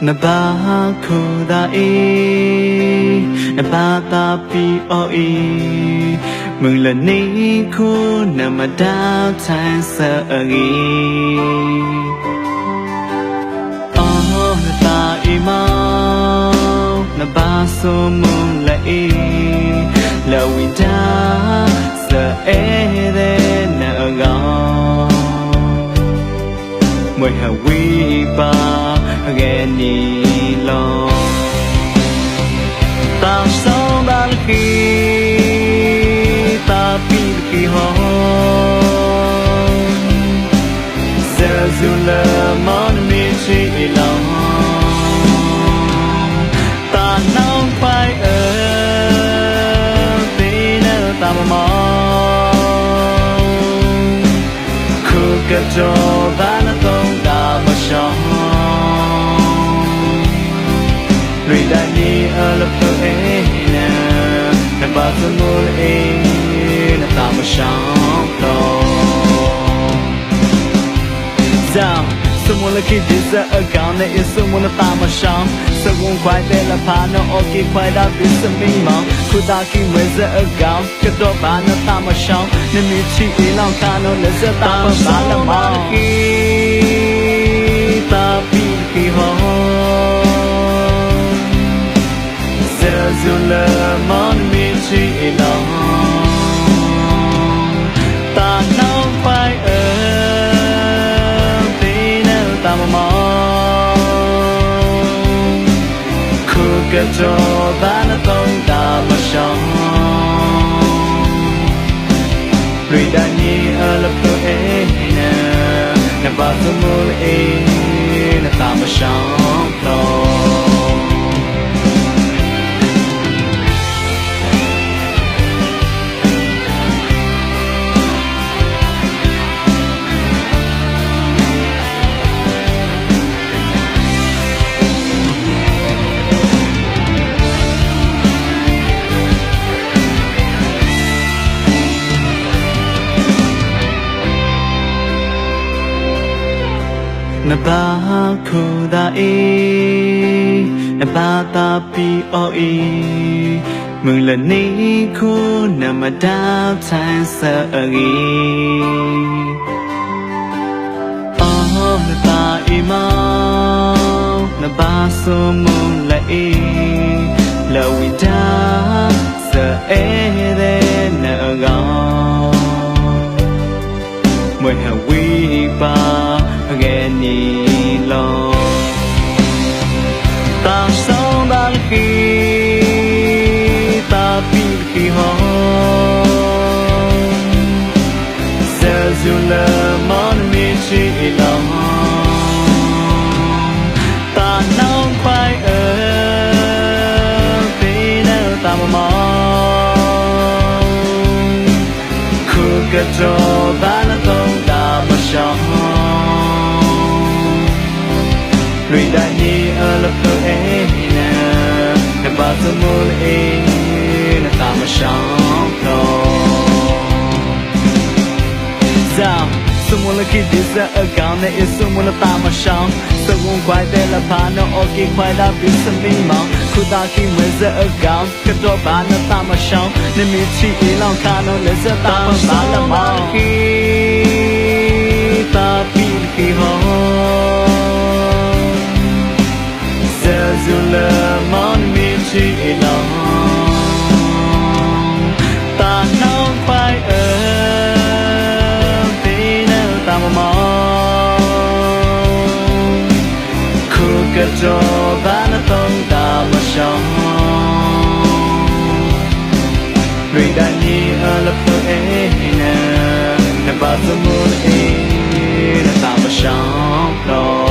na ba khuda e na ba ta pi o e mừng là ni khu na ma da than sa agi oh na ta e ma na ba so mong la e la wi da sa e de na ga moi ha wi ba again ni lo ta sao ban khi ta pi ki ho se zu le mon mi chi lo ta nau pai ti na ta ma khu ka jo ba na tong da ma sha Lui đã đi ở lớp thơ ấy nè Nè bà thơ mô lệ Nè ta mà sáng đâu Giao Sơ mô là khi đi ra ở gạo Nè yên sơ mô là ta mà sáng Sơ gông khoai tê là phá Nè ô kì khoai đá bí sơ minh mong Khu ta khi mới ra ở gạo Cái đồ bà nè ta mà sáng Nè mi chi ý lòng khá Nè lỡ ra ta mà bà là mong Khi ta bị khi hò dù là món mi chi lo ta nấu phải ở tí nào ta mong khu cái cho ta nó tông ta mà sống lùi đã nhị ở lớp tôi ấy nè nè bao tôi mua ấy nè ta mà sống đâu na ba khuda e na ba ta pi o e mừng là ni khu na ma da than sa agi oh na ta e ma na ba so mong la e la wi da sa e de na ga moi ha wi ba again ni lo ta sao ban khi ta pi khi ho se zu le mon mi chi lo ta nau pai ti na ta ma khu ka jo ba na tong da ma sha Lui đã đi ở lớp tôi ấy nè Nè bà thơ mô lệ Nè ta mà sáng đâu Giao Sơ mô là khi đi ra ở gạo Nè yên sơ mô là ta mà sáng Sơ gông khoai tê là phá Nè ô kì khoai đá bí sân minh mong Khu ta khi mới ra ở gạo Cái đồ bà nè ta mà sáng Nè mi chi ý lòng khá Nè lấy ra ta mà bà là mong Khi ta bị khi hò dù là món mi chi lo ta nấu phải ở tí nào ta mong khu cái cho ba nó tông ta mà sống lùi đã nhị ở lớp tôi ấy nè nè ba tôi muốn ấy nè ta mà sống đâu